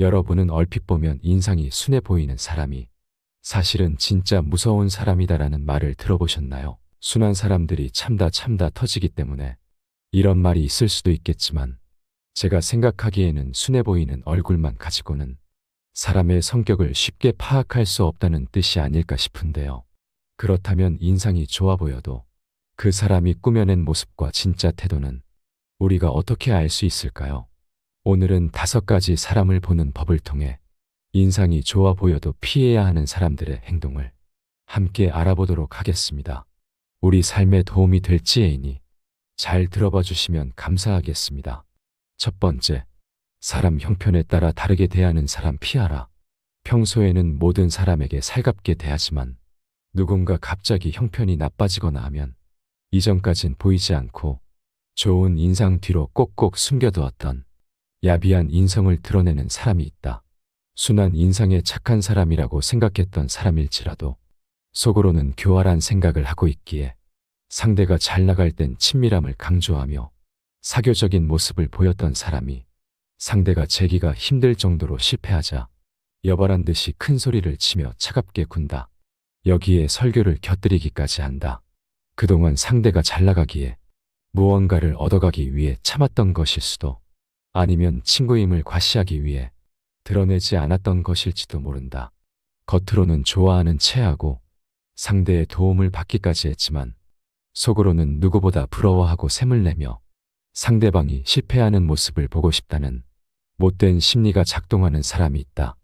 여러분은 얼핏 보면 인상이 순해 보이는 사람이 사실은 진짜 무서운 사람이다라는 말을 들어보셨나요? 순한 사람들이 참다 터지기 때문에 이런 말이 있을 수도 있겠지만 제가 생각하기에는 순해 보이는 얼굴만 가지고는 사람의 성격을 쉽게 파악할 수 없다는 뜻이 아닐까 싶은데요. 그렇다면 인상이 좋아 보여도 그 사람이 꾸며낸 모습과 진짜 태도는 우리가 어떻게 알 수 있을까요? 오늘은 5가지 사람을 보는 법을 통해 인상이 좋아 보여도 피해야 하는 사람들의 행동을 함께 알아보도록 하겠습니다. 우리 삶에 도움이 될지애이니 잘 들어봐 주시면 감사하겠습니다. 첫 번째, 사람 형편에 따라 다르게 대하는 사람 피하라. 평소에는 모든 사람에게 살갑게 대하지만 누군가 갑자기 형편이 나빠지거나 하면 이전까진 보이지 않고 좋은 인상 뒤로 꼭꼭 숨겨두었던 야비한 인성을 드러내는 사람이 있다. 순한 인상에 착한 사람이라고 생각했던 사람일지라도 속으로는 교활한 생각을 하고 있기에 상대가 잘 나갈 땐 친밀함을 강조하며 사교적인 모습을 보였던 사람이 상대가 재기가 힘들 정도로 실패하자 여발한 듯이 큰 소리를 치며 차갑게 군다. 여기에 설교를 곁들이기까지 한다. 그동안 상대가 잘 나가기에 무언가를 얻어가기 위해 참았던 것일 수도 아니면 친구임을 과시하기 위해 드러내지 않았던 것일지도 모른다. 겉으로는 좋아하는 체하고 상대의 도움을 받기까지 했지만 속으로는 누구보다 부러워하고 샘을 내며 상대방이 실패하는 모습을 보고 싶다는 못된 심리가 작동하는 사람이 있다.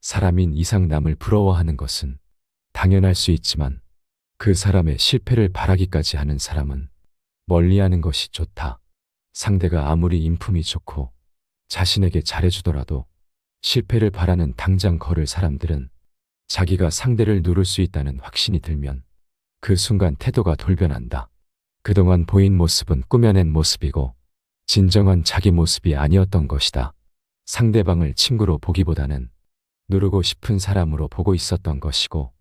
사람인 이상 남을 부러워하는 것은 당연할 수 있지만 그 사람의 실패를 바라기까지 하는 사람은 멀리하는 것이 좋다. 상대가 아무리 인품이 좋고 자신에게 잘해주더라도 실패를 바라는 당장 걸을 사람들은 자기가 상대를 누를 수 있다는 확신이 들면 그 순간 태도가 돌변한다. 그동안 보인 모습은 꾸며낸 모습이고 진정한 자기 모습이 아니었던 것이다. 상대방을 친구로 보기보다는 누르고 싶은 사람으로 보고 있었던 것이고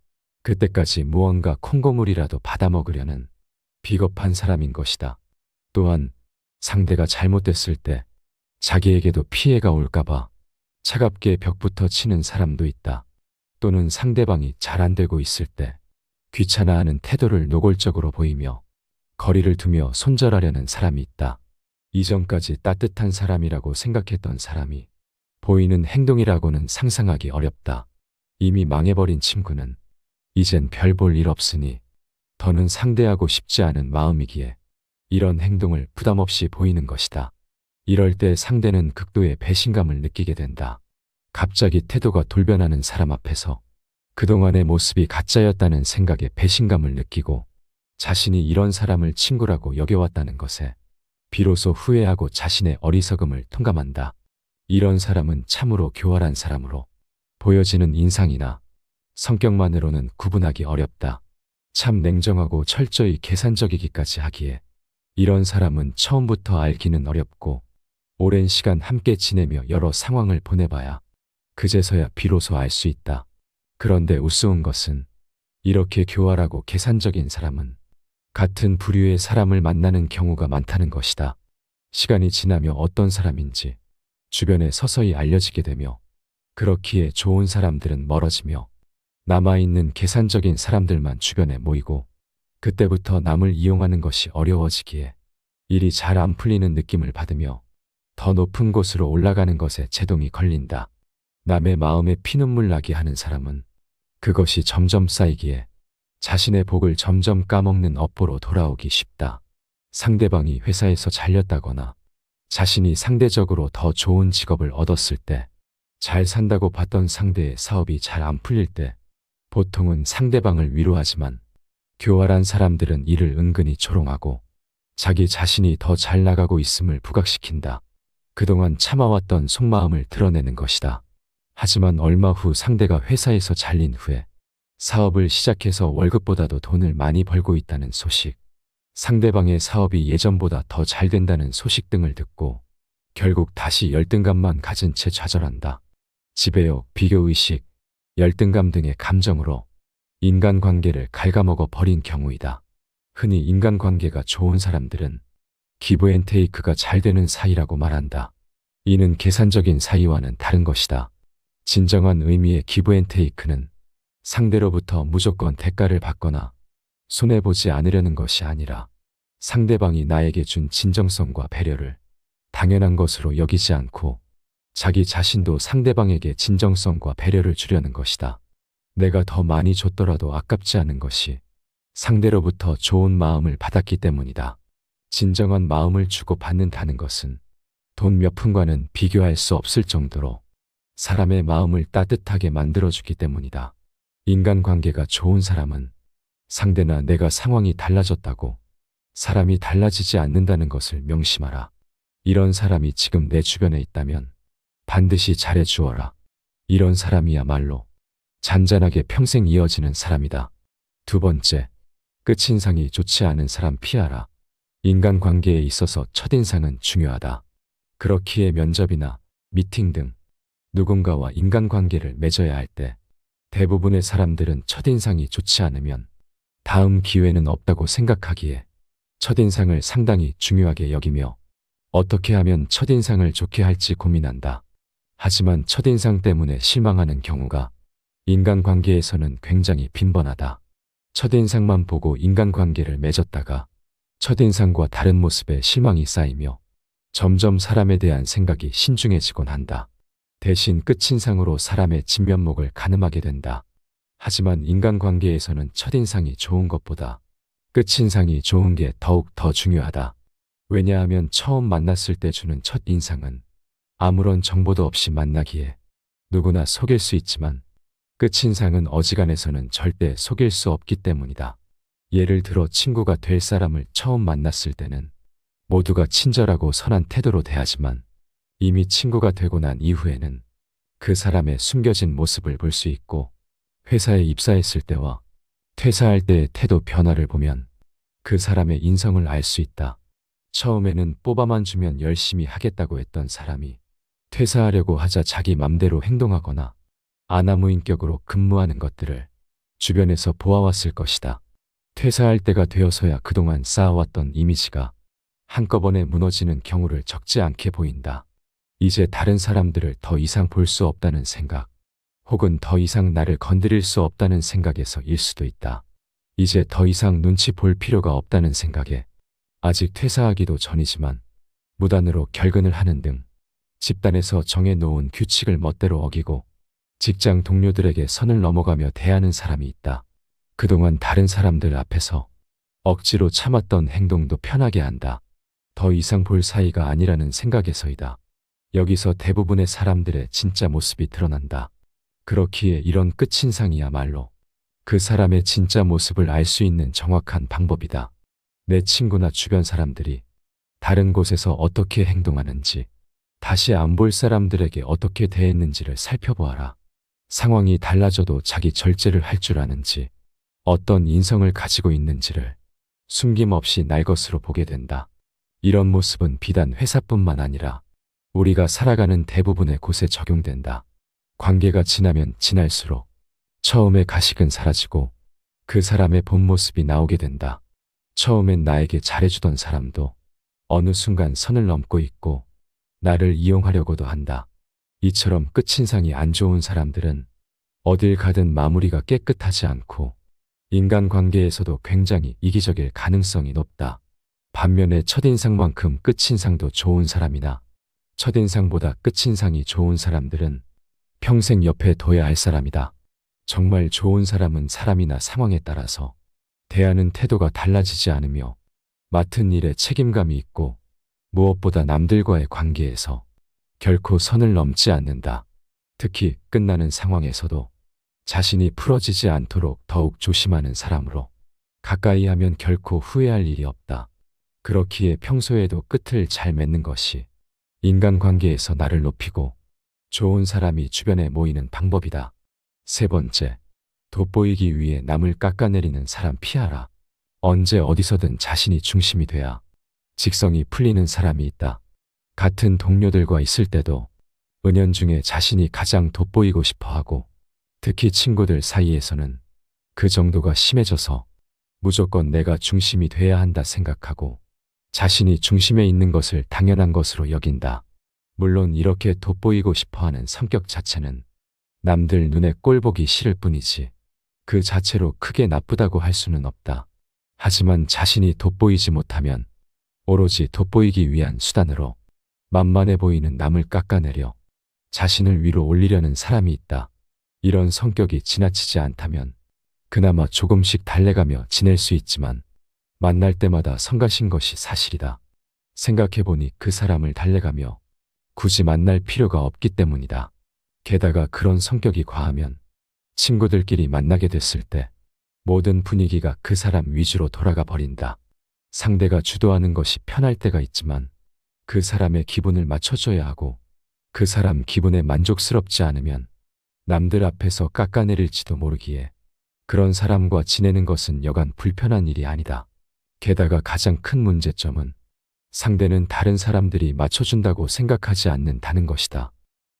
그때까지 무언가 콩고물이라도 받아먹으려는 비겁한 사람인 것이다. 또한 상대가 잘못됐을 때 자기에게도 피해가 올까봐 차갑게 벽부터 치는 사람도 있다. 또는 상대방이 잘 안 되고 있을 때 귀찮아하는 태도를 노골적으로 보이며 거리를 두며 손절하려는 사람이 있다. 이전까지 따뜻한 사람이라고 생각했던 사람이 보이는 행동이라고는 상상하기 어렵다. 이미 망해버린 친구는 이젠 별 볼 일 없으니 더는 상대하고 싶지 않은 마음이기에 이런 행동을 부담없이 보이는 것이다. 이럴 때 상대는 극도의 배신감을 느끼게 된다. 갑자기 태도가 돌변하는 사람 앞에서 그동안의 모습이 가짜였다는 생각에 배신감을 느끼고 자신이 이런 사람을 친구라고 여겨왔다는 것에 비로소 후회하고 자신의 어리석음을 통감한다. 이런 사람은 참으로 교활한 사람으로 보여지는 인상이나 성격만으로는 구분하기 어렵다. 참 냉정하고 철저히 계산적이기까지 하기에 이런 사람은 처음부터 알기는 어렵고 오랜 시간 함께 지내며 여러 상황을 보내봐야 그제서야 비로소 알 수 있다. 그런데 우스운 것은 이렇게 교활하고 계산적인 사람은 같은 부류의 사람을 만나는 경우가 많다는 것이다. 시간이 지나며 어떤 사람인지 주변에 서서히 알려지게 되며 그렇기에 좋은 사람들은 멀어지며 남아있는 계산적인 사람들만 주변에 모이고 그때부터 남을 이용하는 것이 어려워지기에 일이 잘 안 풀리는 느낌을 받으며 더 높은 곳으로 올라가는 것에 제동이 걸린다. 남의 마음에 피눈물 나게 하는 사람은 그것이 점점 쌓이기에 자신의 복을 점점 까먹는 업보로 돌아오기 쉽다. 상대방이 회사에서 잘렸다거나 자신이 상대적으로 더 좋은 직업을 얻었을 때 잘 산다고 봤던 상대의 사업이 잘 안 풀릴 때 보통은 상대방을 위로하지만 교활한 사람들은 이를 은근히 조롱하고 자기 자신이 더 잘 나가고 있음을 부각시킨다. 그동안 참아왔던 속마음을 드러내는 것이다. 하지만 얼마 후 상대가 회사에서 잘린 후에 사업을 시작해서 월급보다도 돈을 많이 벌고 있다는 소식, 상대방의 사업이 예전보다 더 잘 된다는 소식 등을 듣고 결국 다시 열등감만 가진 채 좌절한다. 지배욕, 비교의식, 열등감 등의 감정으로 인간관계를 갉아먹어 버린 경우이다. 흔히 인간관계가 좋은 사람들은 기브앤테이크가 잘 되는 사이라고 말한다. 이는 계산적인 사이와는 다른 것이다. 진정한 의미의 기브앤테이크는 상대로부터 무조건 대가를 받거나 손해보지 않으려는 것이 아니라 상대방이 나에게 준 진정성과 배려를 당연한 것으로 여기지 않고 자기 자신도 상대방에게 진정성과 배려를 주려는 것이다. 내가 더 많이 줬더라도 아깝지 않은 것이 상대로부터 좋은 마음을 받았기 때문이다. 진정한 마음을 주고 받는다는 것은 돈 몇 푼과는 비교할 수 없을 정도로 사람의 마음을 따뜻하게 만들어주기 때문이다. 인간관계가 좋은 사람은 상대나 내가 상황이 달라졌다고 사람이 달라지지 않는다는 것을 명심하라. 이런 사람이 지금 내 주변에 있다면 반드시 잘해주어라. 이런 사람이야말로 잔잔하게 평생 이어지는 사람이다. 두 번째, 끝인상이 좋지 않은 사람 피하라. 인간관계에 있어서 첫인상은 중요하다. 그렇기에 면접이나 미팅 등 누군가와 인간관계를 맺어야 할 때 대부분의 사람들은 첫인상이 좋지 않으면 다음 기회는 없다고 생각하기에 첫인상을 상당히 중요하게 여기며 어떻게 하면 첫인상을 좋게 할지 고민한다. 하지만 첫인상 때문에 실망하는 경우가 인간관계에서는 굉장히 빈번하다. 첫인상만 보고 인간관계를 맺었다가 첫인상과 다른 모습에 실망이 쌓이며 점점 사람에 대한 생각이 신중해지곤 한다. 대신 끝인상으로 사람의 진면목을 가늠하게 된다. 하지만 인간관계에서는 첫인상이 좋은 것보다 끝인상이 좋은 게 더욱 더 중요하다. 왜냐하면 처음 만났을 때 주는 첫인상은 아무런 정보도 없이 만나기에 누구나 속일 수 있지만 끝인상은 어지간해서는 절대 속일 수 없기 때문이다. 예를 들어 친구가 될 사람을 처음 만났을 때는 모두가 친절하고 선한 태도로 대하지만 이미 친구가 되고 난 이후에는 그 사람의 숨겨진 모습을 볼 수 있고 회사에 입사했을 때와 퇴사할 때의 태도 변화를 보면 그 사람의 인성을 알 수 있다. 처음에는 뽑아만 주면 열심히 하겠다고 했던 사람이 퇴사하려고 하자 자기 맘대로 행동하거나 아나무인격으로 근무하는 것들을 주변에서 보아왔을 것이다. 퇴사할 때가 되어서야 그동안 쌓아왔던 이미지가 한꺼번에 무너지는 경우를 적지 않게 보인다. 이제 다른 사람들을 더 이상 볼 수 없다는 생각, 혹은 더 이상 나를 건드릴 수 없다는 생각에서일 수도 있다. 이제 더 이상 눈치 볼 필요가 없다는 생각에 아직 퇴사하기도 전이지만 무단으로 결근을 하는 등 집단에서 정해놓은 규칙을 멋대로 어기고 직장 동료들에게 선을 넘어가며 대하는 사람이 있다. 그동안 다른 사람들 앞에서 억지로 참았던 행동도 편하게 한다. 더 이상 볼 사이가 아니라는 생각에서이다. 여기서 대부분의 사람들의 진짜 모습이 드러난다. 그렇기에 이런 끝인상이야말로 그 사람의 진짜 모습을 알 수 있는 정확한 방법이다. 내 친구나 주변 사람들이 다른 곳에서 어떻게 행동하는지, 다시 안 볼 사람들에게 어떻게 대했는지를 살펴보아라. 상황이 달라져도 자기 절제를 할 줄 아는지, 어떤 인성을 가지고 있는지를 숨김없이 날 것으로 보게 된다. 이런 모습은 비단 회사뿐만 아니라 우리가 살아가는 대부분의 곳에 적용된다. 관계가 지나면 지날수록 처음에 가식은 사라지고 그 사람의 본 모습이 나오게 된다. 처음엔 나에게 잘해주던 사람도 어느 순간 선을 넘고 있고 나를 이용하려고도 한다. 이처럼 끝인상이 안 좋은 사람들은 어딜 가든 마무리가 깨끗하지 않고 인간관계에서도 굉장히 이기적일 가능성이 높다. 반면에 첫인상만큼 끝인상도 좋은 사람이나 첫인상보다 끝인상이 좋은 사람들은 평생 옆에 둬야 할 사람이다. 정말 좋은 사람은 사람이나 상황에 따라서 대하는 태도가 달라지지 않으며 맡은 일에 책임감이 있고 무엇보다 남들과의 관계에서 결코 선을 넘지 않는다. 특히 끝나는 상황에서도 자신이 풀어지지 않도록 더욱 조심하는 사람으로 가까이 하면 결코 후회할 일이 없다. 그렇기에 평소에도 끝을 잘 맺는 것이 인간관계에서 나를 높이고 좋은 사람이 주변에 모이는 방법이다. 세 번째, 돋보이기 위해 남을 깎아내리는 사람 피하라. 언제 어디서든 자신이 중심이 돼야 직성이 풀리는 사람이 있다. 같은 동료들과 있을 때도 은연중에 자신이 가장 돋보이고 싶어하고 특히 친구들 사이에서는 그 정도가 심해져서 무조건 내가 중심이 돼야 한다 생각하고 자신이 중심에 있는 것을 당연한 것으로 여긴다. 물론 이렇게 돋보이고 싶어하는 성격 자체는 남들 눈에 꼴보기 싫을 뿐이지 그 자체로 크게 나쁘다고 할 수는 없다. 하지만 자신이 돋보이지 못하면 오로지 돋보이기 위한 수단으로 만만해 보이는 남을 깎아내려 자신을 위로 올리려는 사람이 있다. 이런 성격이 지나치지 않다면 그나마 조금씩 달래가며 지낼 수 있지만 만날 때마다 성가신 것이 사실이다. 생각해보니 그 사람을 달래가며 굳이 만날 필요가 없기 때문이다. 게다가 그런 성격이 과하면 친구들끼리 만나게 됐을 때 모든 분위기가 그 사람 위주로 돌아가 버린다. 상대가 주도하는 것이 편할 때가 있지만 그 사람의 기분을 맞춰줘야 하고 그 사람 기분에 만족스럽지 않으면 남들 앞에서 깎아내릴지도 모르기에 그런 사람과 지내는 것은 여간 불편한 일이 아니다. 게다가 가장 큰 문제점은 상대는 다른 사람들이 맞춰준다고 생각하지 않는다는 것이다.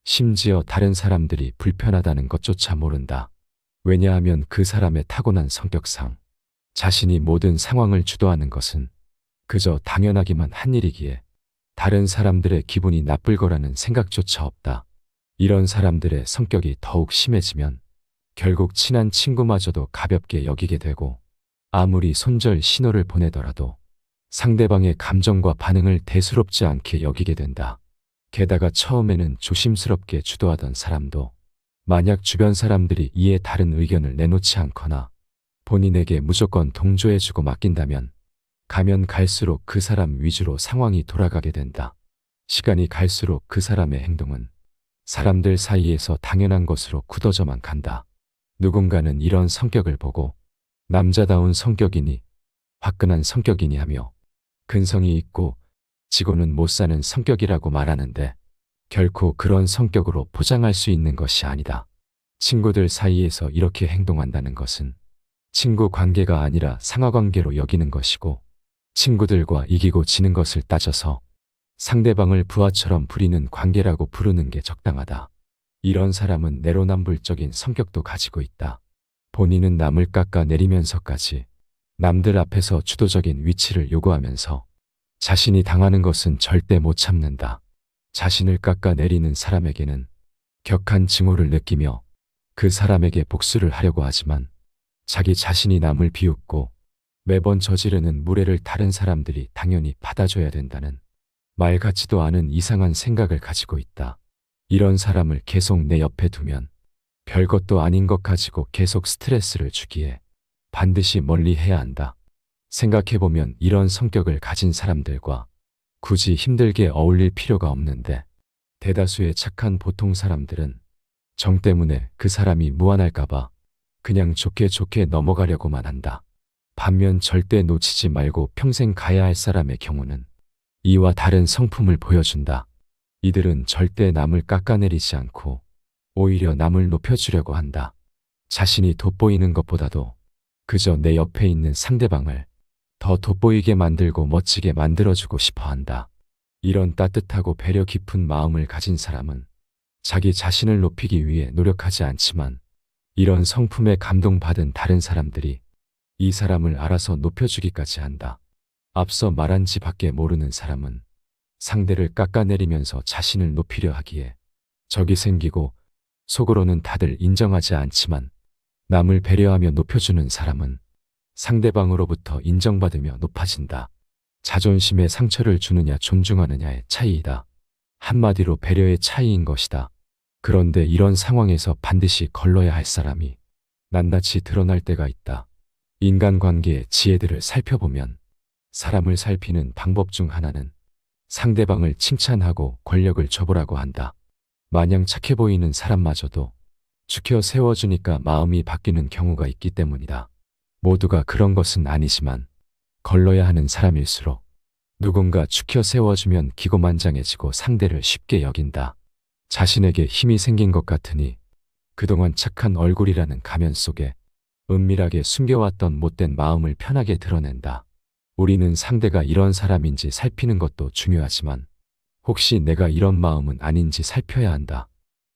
심지어 다른 사람들이 불편하다는 것조차 모른다. 왜냐하면 그 사람의 타고난 성격상 자신이 모든 상황을 주도하는 것은 그저 당연하기만 한 일이기에 다른 사람들의 기분이 나쁠 거라는 생각조차 없다. 이런 사람들의 성격이 더욱 심해지면 결국 친한 친구마저도 가볍게 여기게 되고 아무리 손절 신호를 보내더라도 상대방의 감정과 반응을 대수롭지 않게 여기게 된다. 게다가 처음에는 조심스럽게 주도하던 사람도 만약 주변 사람들이 이에 다른 의견을 내놓지 않거나 본인에게 무조건 동조해주고 맡긴다면 가면 갈수록 그 사람 위주로 상황이 돌아가게 된다. 시간이 갈수록 그 사람의 행동은 사람들 사이에서 당연한 것으로 굳어져만 간다. 누군가는 이런 성격을 보고 남자다운 성격이니 화끈한 성격이니 하며 근성이 있고 지고는 못 사는 성격이라고 말하는데 결코 그런 성격으로 포장할 수 있는 것이 아니다. 친구들 사이에서 이렇게 행동한다는 것은 친구 관계가 아니라 상하관계로 여기는 것이고 친구들과 이기고 지는 것을 따져서 상대방을 부하처럼 부리는 관계라고 부르는 게 적당하다. 이런 사람은 내로남불적인 성격도 가지고 있다. 본인은 남을 깎아내리면서까지 남들 앞에서 주도적인 위치를 요구하면서 자신이 당하는 것은 절대 못 참는다. 자신을 깎아내리는 사람에게는 격한 증오를 느끼며 그 사람에게 복수를 하려고 하지만 자기 자신이 남을 비웃고 매번 저지르는 무례를 다른 사람들이 당연히 받아줘야 된다는 말 같지도 않은 이상한 생각을 가지고 있다. 이런 사람을 계속 내 옆에 두면 별것도 아닌 것 가지고 계속 스트레스를 주기에 반드시 멀리 해야 한다. 생각해보면 이런 성격을 가진 사람들과 굳이 힘들게 어울릴 필요가 없는데 대다수의 착한 보통 사람들은 정 때문에 그 사람이 무안할까봐 그냥 좋게 좋게 넘어가려고만 한다. 반면 절대 놓치지 말고 평생 가야 할 사람의 경우는 이와 다른 성품을 보여준다. 이들은 절대 남을 깎아내리지 않고 오히려 남을 높여주려고 한다. 자신이 돋보이는 것보다도 그저 내 옆에 있는 상대방을 더 돋보이게 만들고 멋지게 만들어주고 싶어 한다. 이런 따뜻하고 배려 깊은 마음을 가진 사람은 자기 자신을 높이기 위해 노력하지 않지만 이런 성품에 감동받은 다른 사람들이 이 사람을 알아서 높여주기까지 한다. 앞서 말한 지 밖에 모르는 사람은 상대를 깎아내리면서 자신을 높이려 하기에 적이 생기고 속으로는 다들 인정하지 않지만 남을 배려하며 높여주는 사람은 상대방으로부터 인정받으며 높아진다. 자존심에 상처를 주느냐 존중하느냐의 차이이다. 한마디로 배려의 차이인 것이다. 그런데 이런 상황에서 반드시 걸러야 할 사람이 낱낱이 드러날 때가 있다. 인간관계의 지혜들을 살펴보면 사람을 살피는 방법 중 하나는 상대방을 칭찬하고 권력을 줘보라고 한다. 마냥 착해 보이는 사람마저도 죽여 세워주니까 마음이 바뀌는 경우가 있기 때문이다. 모두가 그런 것은 아니지만 걸러야 하는 사람일수록 누군가 죽여 세워주면 기고만장해지고 상대를 쉽게 여긴다. 자신에게 힘이 생긴 것 같으니 그동안 착한 얼굴이라는 가면 속에 은밀하게 숨겨왔던 못된 마음을 편하게 드러낸다. 우리는 상대가 이런 사람인지 살피는 것도 중요하지만 혹시 내가 이런 마음은 아닌지 살펴야 한다.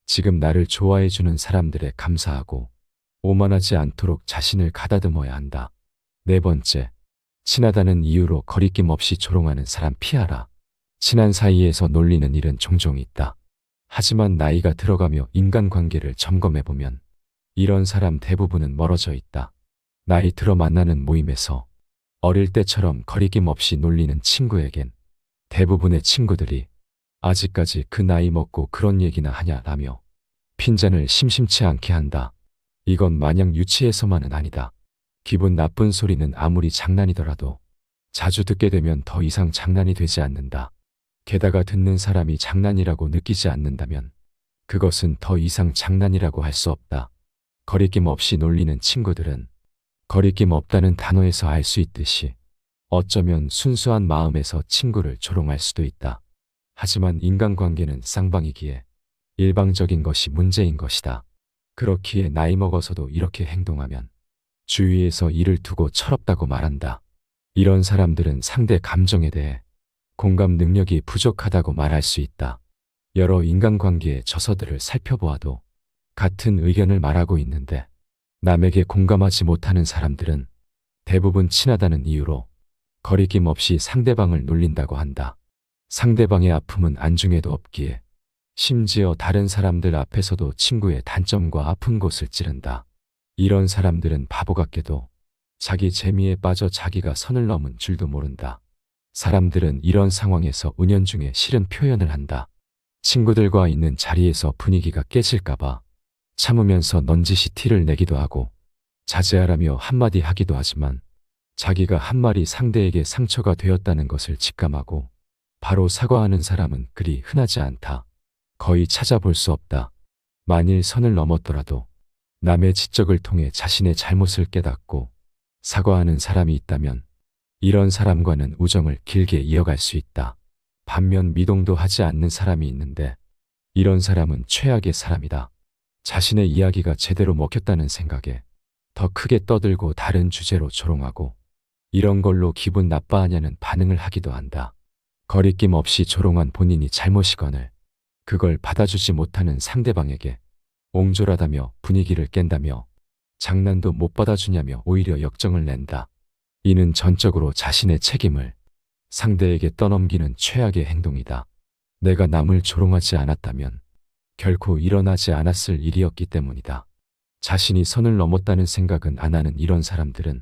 지금 나를 좋아해주는 사람들에 감사하고 오만하지 않도록 자신을 가다듬어야 한다. 네 번째, 친하다는 이유로 거리낌 없이 조롱하는 사람 피하라. 친한 사이에서 놀리는 일은 종종 있다. 하지만 나이가 들어가며 인간관계를 점검해보면 이런 사람 대부분은 멀어져 있다. 나이 들어 만나는 모임에서 어릴 때처럼 거리낌 없이 놀리는 친구에겐 대부분의 친구들이 아직까지 그 나이 먹고 그런 얘기나 하냐라며 핀잔을 심심치 않게 한다. 이건 마냥 유치해서만은 아니다. 기분 나쁜 소리는 아무리 장난이더라도 자주 듣게 되면 더 이상 장난이 되지 않는다. 게다가 듣는 사람이 장난이라고 느끼지 않는다면 그것은 더 이상 장난이라고 할 수 없다. 거리낌 없이 놀리는 친구들은 거리낌 없다는 단어에서 알 수 있듯이 어쩌면 순수한 마음에서 친구를 조롱할 수도 있다. 하지만 인간관계는 쌍방이기에 일방적인 것이 문제인 것이다. 그렇기에 나이 먹어서도 이렇게 행동하면 주위에서 이를 두고 철없다고 말한다. 이런 사람들은 상대 감정에 대해 공감 능력이 부족하다고 말할 수 있다. 여러 인간관계의 저서들을 살펴보아도 같은 의견을 말하고 있는데 남에게 공감하지 못하는 사람들은 대부분 친하다는 이유로 거리낌 없이 상대방을 놀린다고 한다. 상대방의 아픔은 안중에도 없기에 심지어 다른 사람들 앞에서도 친구의 단점과 아픈 곳을 찌른다. 이런 사람들은 바보 같게도 자기 재미에 빠져 자기가 선을 넘은 줄도 모른다. 사람들은 이런 상황에서 은연중에 싫은 표현을 한다. 친구들과 있는 자리에서 분위기가 깨질까봐 참으면서 넌지시 티를 내기도 하고 자제하라며 한마디 하기도 하지만 자기가 한 말이 상대에게 상처가 되었다는 것을 직감하고 바로 사과하는 사람은 그리 흔하지 않다. 거의 찾아볼 수 없다. 만일 선을 넘었더라도 남의 지적을 통해 자신의 잘못을 깨닫고 사과하는 사람이 있다면 이런 사람과는 우정을 길게 이어갈 수 있다. 반면 미동도 하지 않는 사람이 있는데 이런 사람은 최악의 사람이다. 자신의 이야기가 제대로 먹혔다는 생각에 더 크게 떠들고 다른 주제로 조롱하고 이런 걸로 기분 나빠하냐는 반응을 하기도 한다. 거리낌 없이 조롱한 본인이 잘못이거늘 그걸 받아주지 못하는 상대방에게 옹졸하다며 분위기를 깬다며 장난도 못 받아주냐며 오히려 역정을 낸다. 이는 전적으로 자신의 책임을 상대에게 떠넘기는 최악의 행동이다. 내가 남을 조롱하지 않았다면 결코 일어나지 않았을 일이었기 때문이다. 자신이 선을 넘었다는 생각은 안 하는 이런 사람들은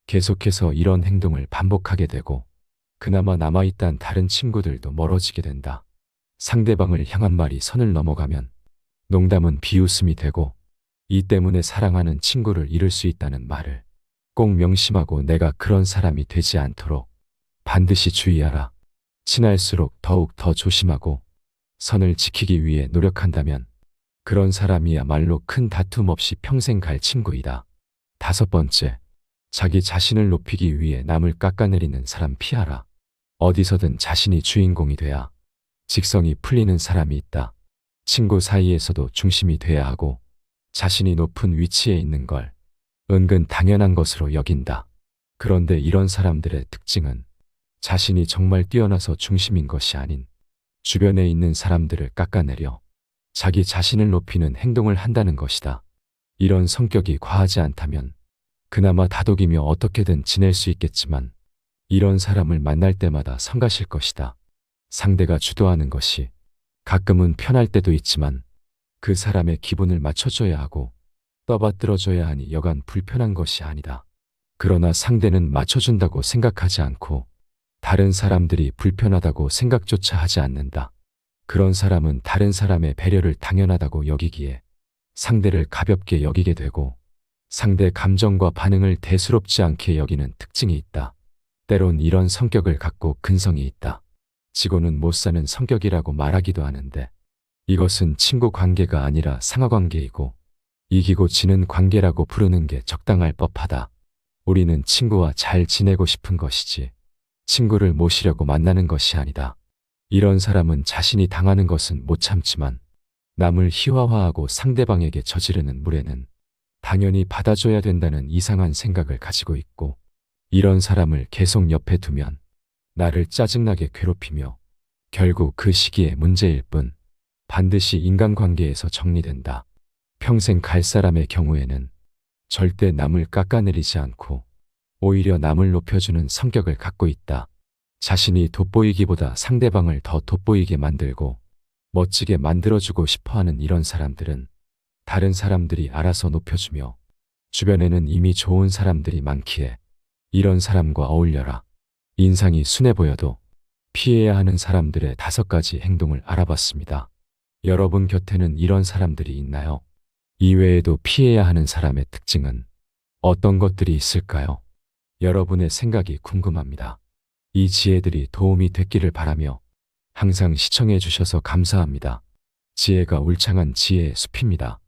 계속해서 이런 행동을 반복하게 되고 그나마 남아있던 다른 친구들도 멀어지게 된다. 상대방을 향한 말이 선을 넘어가면 농담은 비웃음이 되고 이 때문에 사랑하는 친구를 잃을 수 있다는 말을 꼭 명심하고 내가 그런 사람이 되지 않도록 반드시 주의하라. 친할수록 더욱 더 조심하고 선을 지키기 위해 노력한다면 그런 사람이야말로 큰 다툼 없이 평생 갈 친구이다. 5번째, 자기 자신을 높이기 위해 남을 깎아내리는 사람 피하라. 어디서든 자신이 주인공이 돼야 직성이 풀리는 사람이 있다. 친구 사이에서도 중심이 돼야 하고 자신이 높은 위치에 있는 걸 은근 당연한 것으로 여긴다. 그런데 이런 사람들의 특징은 자신이 정말 뛰어나서 중심인 것이 아닌 주변에 있는 사람들을 깎아내려 자기 자신을 높이는 행동을 한다는 것이다. 이런 성격이 과하지 않다면 그나마 다독이며 어떻게든 지낼 수 있겠지만 이런 사람을 만날 때마다 성가실 것이다. 상대가 주도하는 것이 가끔은 편할 때도 있지만 그 사람의 기분을 맞춰줘야 하고 떠받들어줘야 하니 여간 불편한 것이 아니다. 그러나 상대는 맞춰준다고 생각하지 않고 다른 사람들이 불편하다고 생각조차 하지 않는다. 그런 사람은 다른 사람의 배려를 당연하다고 여기기에 상대를 가볍게 여기게 되고 상대 감정과 반응을 대수롭지 않게 여기는 특징이 있다. 때론 이런 성격을 갖고 근성이 있다. 지고는 못 사는 성격이라고 말하기도 하는데 이것은 친구 관계가 아니라 상하 관계이고 이기고 지는 관계라고 부르는 게 적당할 법하다. 우리는 친구와 잘 지내고 싶은 것이지 친구를 모시려고 만나는 것이 아니다. 이런 사람은 자신이 당하는 것은 못 참지만 남을 희화화하고 상대방에게 저지르는 무례는 당연히 받아줘야 된다는 이상한 생각을 가지고 있고 이런 사람을 계속 옆에 두면 나를 짜증나게 괴롭히며 결국 그 시기에 문제일 뿐 반드시 인간관계에서 정리된다. 평생 갈 사람의 경우에는 절대 남을 깎아내리지 않고 오히려 남을 높여주는 성격을 갖고 있다. 자신이 돋보이기보다 상대방을 더 돋보이게 만들고 멋지게 만들어주고 싶어 하는 이런 사람들은 다른 사람들이 알아서 높여주며 주변에는 이미 좋은 사람들이 많기에 이런 사람과 어울려라. 인상이 순해 보여도 피해야 하는 사람들의 5가지 행동을 알아봤습니다. 여러분 곁에는 이런 사람들이 있나요? 이외에도 피해야 하는 사람의 특징은 어떤 것들이 있을까요? 여러분의 생각이 궁금합니다. 이 지혜들이 도움이 됐기를 바라며 항상 시청해 주셔서 감사합니다. 지혜가 울창한 지혜의 숲입니다.